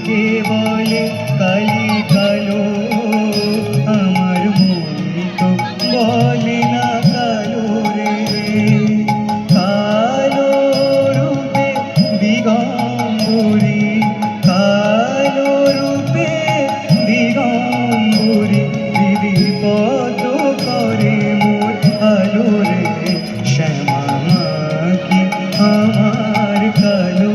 লোকে বলে কালি কালো, আমার মন তো বলে না কালো রে। কালো রূপে দিগম্বরী, কালো রূপে দিগম্বরী, দিদি পদ করে মোর আলো রে। শ্যামা মা কি আমার কালো।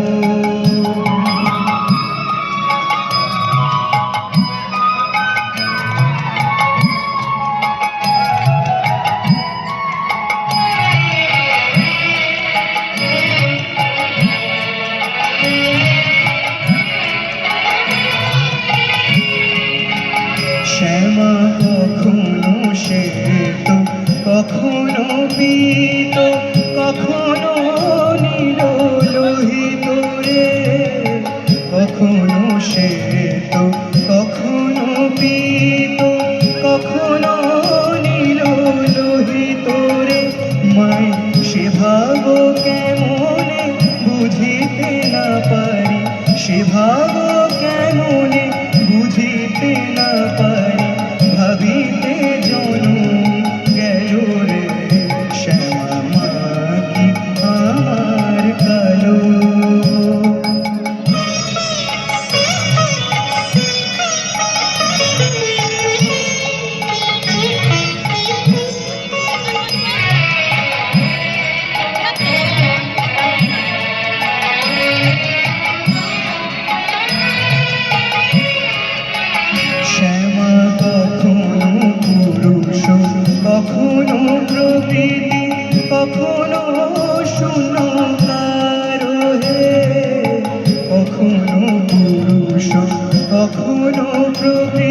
শ্যামা কখনো শ্বেত, কখনো পীত, কখনো নীল লোহিত রে। কখনো শ্বেত, কখনো পীত, কখনো নীল লোহিত রে। মায় সে ভাব কেমনে বুঝিতে না পারি, সে ভাব কেমনে বুঝিতে না পারি, ভাবিতে জনম গেল রে। শ্যামা মা কি আমার কালো। শ্যামা কখনো পুরুষ, কখনো প্রকৃতি, কখনো শূন্যকার হে। কখনো পুরুষ, কখনো প্রকৃতি,